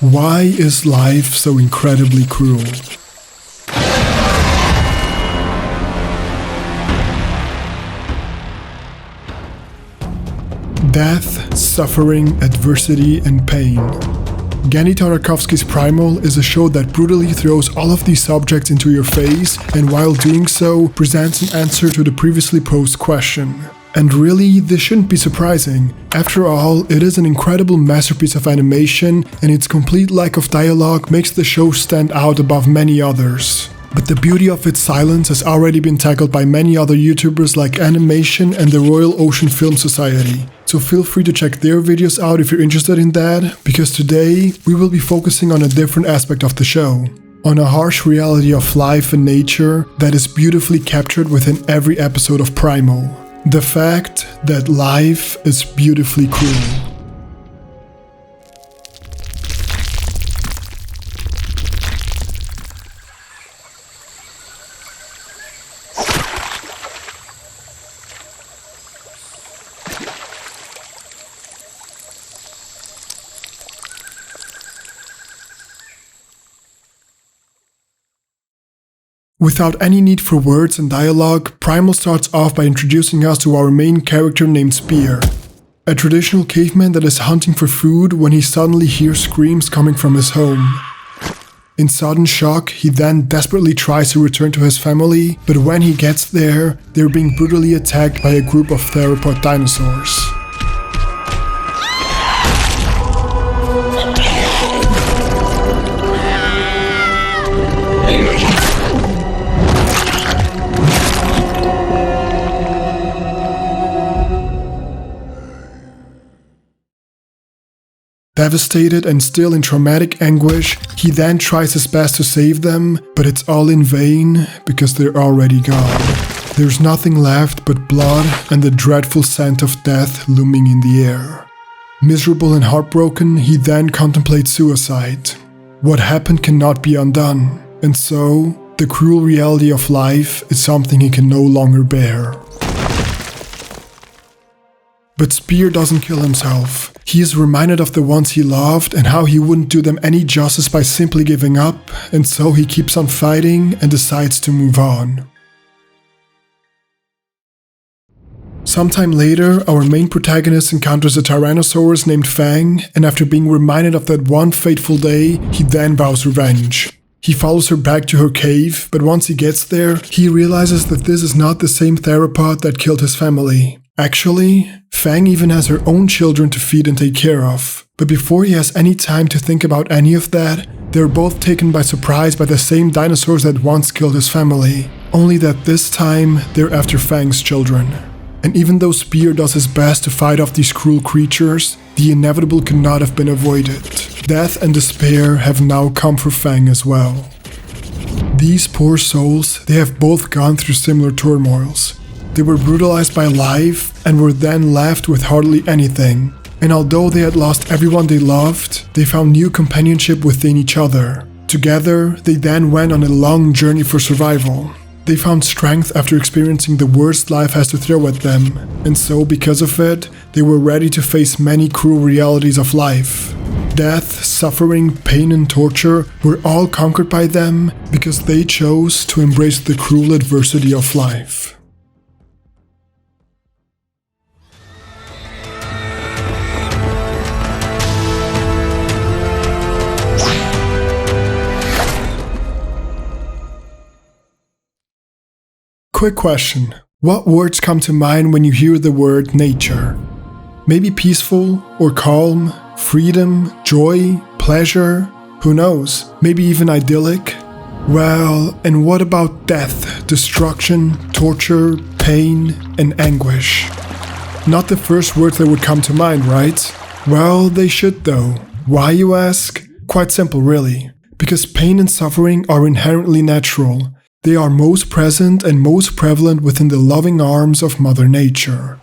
Why is life so incredibly cruel? Death, suffering, adversity, and pain. Genndy Tartakovsky's Primal is a show that brutally throws all of these subjects into your face and while doing so, presents an answer to the previously posed question. And really, this shouldn't be surprising. After all, it is an incredible masterpiece of animation and its complete lack of dialogue makes the show stand out above many others. But the beauty of its silence has already been tackled by many other YouTubers like Animation and the Royal Ocean Film Society. So feel free to check their videos out if you're interested in that, because today we will be focusing on a different aspect of the show. On a harsh reality of life and nature that is beautifully captured within every episode of Primal. The fact that life is beautifully cruel. Without any need for words and dialogue, Primal starts off by introducing us to our main character named Spear, a traditional caveman that is hunting for food when he suddenly hears screams coming from his home. In sudden shock, he then desperately tries to return to his family, but when he gets there, they're being brutally attacked by a group of theropod dinosaurs. Devastated and still in traumatic anguish, he then tries his best to save them, but it's all in vain because they're already gone. There's nothing left but blood and the dreadful scent of death looming in the air. Miserable and heartbroken, he then contemplates suicide. What happened cannot be undone, and so, the cruel reality of life is something he can no longer bear. But Spear doesn't kill himself. He is reminded of the ones he loved and how he wouldn't do them any justice by simply giving up, and so he keeps on fighting and decides to move on. Sometime later, our main protagonist encounters a Tyrannosaurus named Fang, and after being reminded of that one fateful day, he then vows revenge. He follows her back to her cave, but once he gets there, he realizes that this is not the same theropod that killed his family. Actually, Fang even has her own children to feed and take care of. But before he has any time to think about any of that, they're both taken by surprise by the same dinosaurs that once killed his family. Only that this time, they're after Fang's children. And even though Spear does his best to fight off these cruel creatures, the inevitable could not have been avoided. Death and despair have now come for Fang as well. These poor souls, they have both gone through similar turmoils. They were brutalized by life and were then left with hardly anything. And although they had lost everyone they loved, they found new companionship within each other. Together, they then went on a long journey for survival. They found strength after experiencing the worst life has to throw at them. And so, because of it, they were ready to face many cruel realities of life. Death, suffering, pain, and torture were all conquered by them because they chose to embrace the cruel adversity of life. Quick question. What words come to mind when you hear the word nature? Maybe peaceful or calm, freedom, joy, pleasure, who knows, maybe even idyllic? Well, and what about death, destruction, torture, pain, and anguish? Not the first words that would come to mind, right? Well, they should though. Why, you ask? Quite simple, really. Because pain and suffering are inherently natural. They are most present and most prevalent within the loving arms of Mother Nature.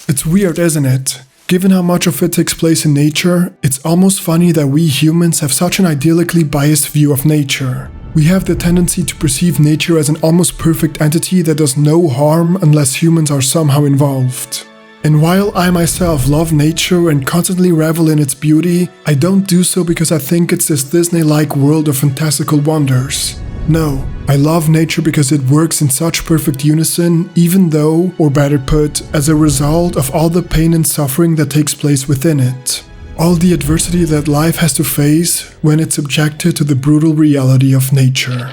It's weird, isn't it? Given how much of it takes place in nature, it's almost funny that we humans have such an idyllically biased view of nature. We have the tendency to perceive nature as an almost perfect entity that does no harm unless humans are somehow involved. And while I myself love nature and constantly revel in its beauty, I don't do so because I think it's this Disney-like world of fantastical wonders. No, I love nature because it works in such perfect unison, even though, or better put, as a result of all the pain and suffering that takes place within it. All the adversity that life has to face when it's subjected to the brutal reality of nature.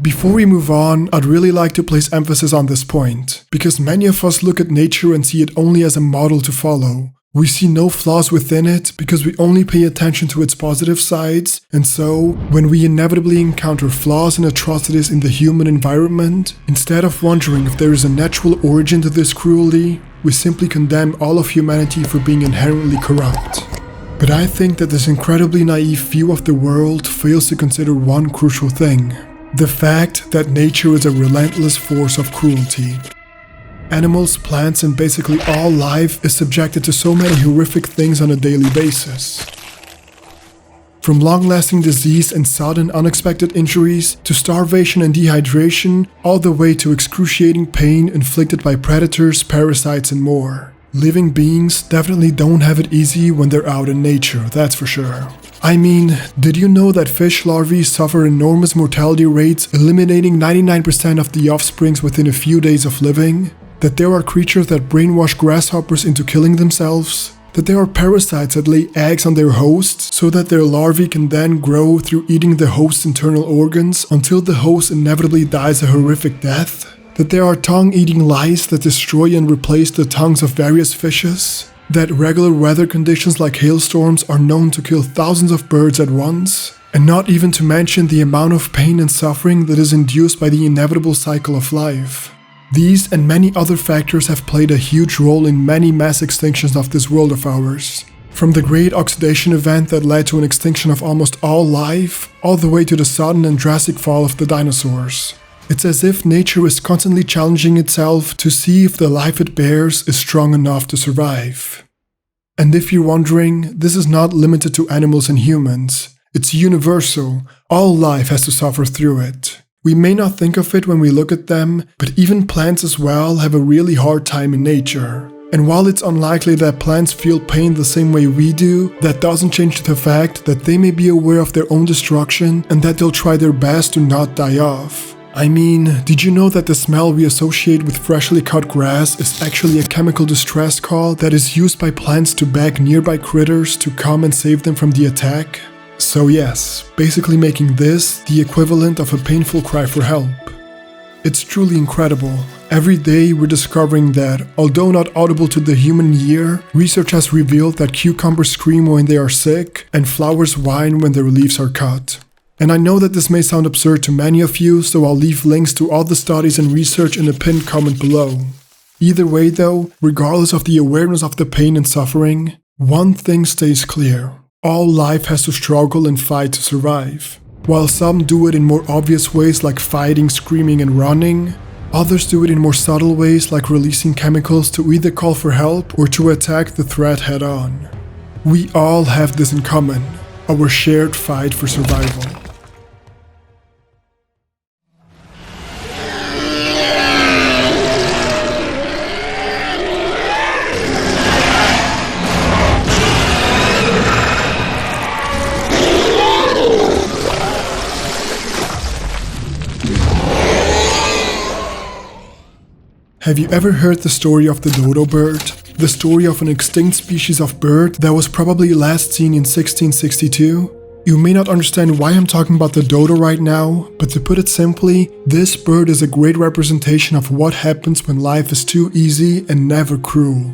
Before we move on, I'd really like to place emphasis on this point, because many of us look at nature and see it only as a model to follow. We see no flaws within it because we only pay attention to its positive sides, and so, when we inevitably encounter flaws and atrocities in the human environment, instead of wondering if there is a natural origin to this cruelty, we simply condemn all of humanity for being inherently corrupt. But I think that this incredibly naive view of the world fails to consider one crucial thing. The fact that nature is a relentless force of cruelty. Animals, plants, and basically all life is subjected to so many horrific things on a daily basis. From long-lasting disease and sudden unexpected injuries, to starvation and dehydration, all the way to excruciating pain inflicted by predators, parasites, and more. Living beings definitely don't have it easy when they're out in nature, that's for sure. I mean, did you know that fish larvae suffer enormous mortality rates, eliminating 99% of the offsprings within a few days of living? That there are creatures that brainwash grasshoppers into killing themselves? That there are parasites that lay eggs on their hosts so that their larvae can then grow through eating the host's internal organs until the host inevitably dies a horrific death? That there are tongue-eating lice that destroy and replace the tongues of various fishes? That regular weather conditions like hailstorms are known to kill thousands of birds at once? And not even to mention the amount of pain and suffering that is induced by the inevitable cycle of life. These and many other factors have played a huge role in many mass extinctions of this world of ours. From the great oxidation event that led to an extinction of almost all life, all the way to the sudden and drastic fall of the dinosaurs. It's as if nature is constantly challenging itself to see if the life it bears is strong enough to survive. And if you're wondering, this is not limited to animals and humans. It's universal. All life has to suffer through it. We may not think of it when we look at them, but even plants as well have a really hard time in nature. And while it's unlikely that plants feel pain the same way we do, that doesn't change the fact that they may be aware of their own destruction and that they'll try their best to not die off. I mean, did you know that the smell we associate with freshly cut grass is actually a chemical distress call that is used by plants to beg nearby critters to come and save them from the attack? So yes, basically making this the equivalent of a painful cry for help. It's truly incredible. Every day we're discovering that, although not audible to the human ear, research has revealed that cucumbers scream when they are sick and flowers whine when their leaves are cut. And I know that this may sound absurd to many of you, so I'll leave links to all the studies and research in the pinned comment below. Either way though, regardless of the awareness of the pain and suffering, one thing stays clear. All life has to struggle and fight to survive. While some do it in more obvious ways like fighting, screaming and running, others do it in more subtle ways like releasing chemicals to either call for help or to attack the threat head on. We all have this in common, our shared fight for survival. Have you ever heard the story of the dodo bird? The story of an extinct species of bird that was probably last seen in 1662? You may not understand why I'm talking about the dodo right now, but to put it simply, this bird is a great representation of what happens when life is too easy and never cruel.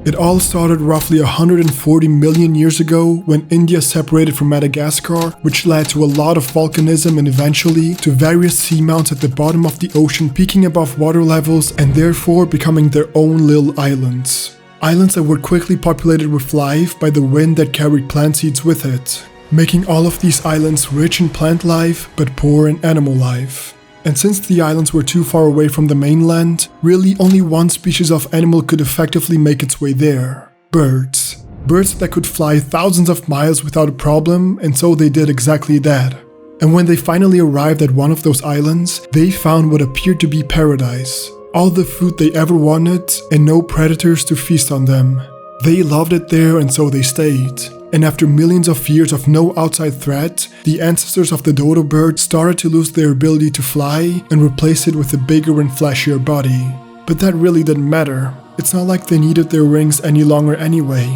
It all started roughly 140 million years ago when India separated from Madagascar, which led to a lot of volcanism and eventually to various seamounts at the bottom of the ocean peaking above water levels and therefore becoming their own little islands. Islands that were quickly populated with life by the wind that carried plant seeds with it, making all of these islands rich in plant life but poor in animal life. And since the islands were too far away from the mainland, really only one species of animal could effectively make its way there: birds. Birds that could fly thousands of miles without a problem, and so they did exactly that. And when they finally arrived at one of those islands, they found what appeared to be paradise. All the food they ever wanted, and no predators to feast on them. They loved it there and so they stayed. And after millions of years of no outside threat, the ancestors of the dodo bird started to lose their ability to fly and replace it with a bigger and flashier body. But that really didn't matter. It's not like they needed their wings any longer anyway.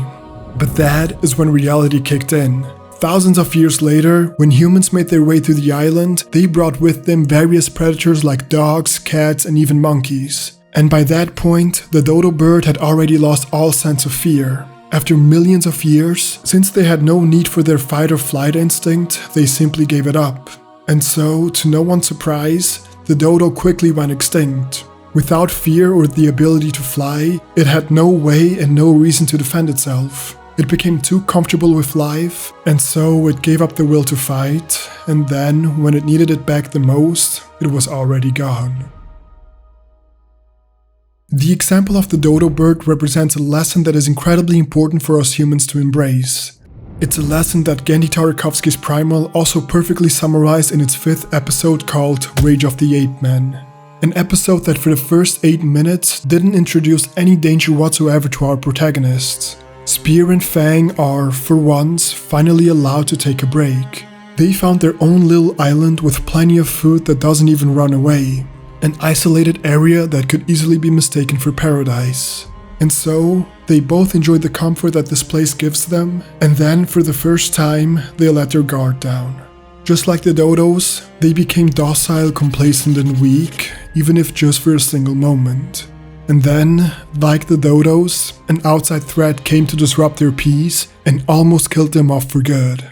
But that is when reality kicked in. Thousands of years later, when humans made their way to the island, they brought with them various predators like dogs, cats, and even monkeys. And by that point, the dodo bird had already lost all sense of fear. After millions of years, since they had no need for their fight or flight instinct, they simply gave it up. And so, to no one's surprise, the dodo quickly went extinct. Without fear or the ability to fly, it had no way and no reason to defend itself. It became too comfortable with life, and so it gave up the will to fight, and then, when it needed it back the most, it was already gone. The example of the dodo bird represents a lesson that is incredibly important for us humans to embrace. It's a lesson that Genndy Tartakovsky Primal also perfectly summarized in its 5th episode called Way of the Ape Men. An episode that for the first 8 minutes didn't introduce any danger whatsoever to our protagonists. Spear and Fang are, for once, finally allowed to take a break. They found their own little island with plenty of food that doesn't even run away. An isolated area that could easily be mistaken for paradise. And so, they both enjoyed the comfort that this place gives them, and then, for the first time, they let their guard down. Just like the dodos, they became docile, complacent, and weak, even if just for a single moment. And then, like the dodos, an outside threat came to disrupt their peace and almost killed them off for good.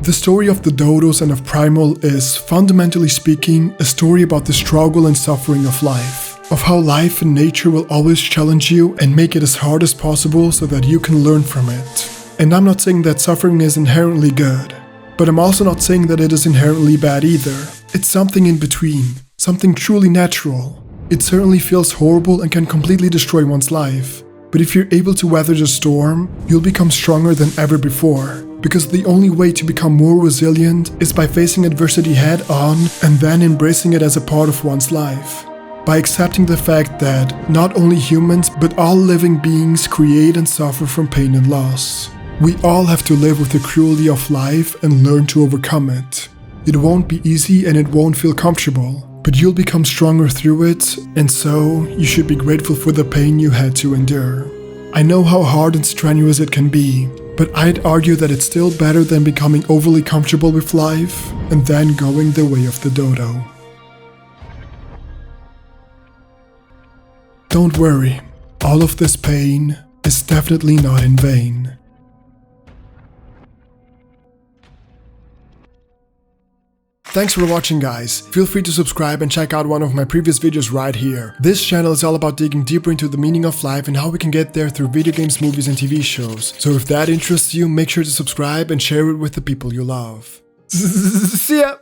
The story of the dodos and of Primal is, fundamentally speaking, a story about the struggle and suffering of life. Of how life and nature will always challenge you and make it as hard as possible so that you can learn from it. And I'm not saying that suffering is inherently good. But I'm also not saying that it is inherently bad either. It's something in between. Something truly natural. It certainly feels horrible and can completely destroy one's life. But if you're able to weather the storm, you'll become stronger than ever before. Because the only way to become more resilient is by facing adversity head on and then embracing it as a part of one's life. By accepting the fact that not only humans but all living beings create and suffer from pain and loss. We all have to live with the cruelty of life and learn to overcome it. It won't be easy and it won't feel comfortable, but you'll become stronger through it, and so you should be grateful for the pain you had to endure. I know how hard and strenuous it can be, but I'd argue that it's still better than becoming overly comfortable with life and then going the way of the dodo. Don't worry, all of this pain is definitely not in vain. Thanks for watching, guys. Feel free to subscribe and check out one of my previous videos right here. This channel is all about digging deeper into the meaning of life and how we can get there through video games, movies, and TV shows. So if that interests you, make sure to subscribe and share it with the people you love. See ya!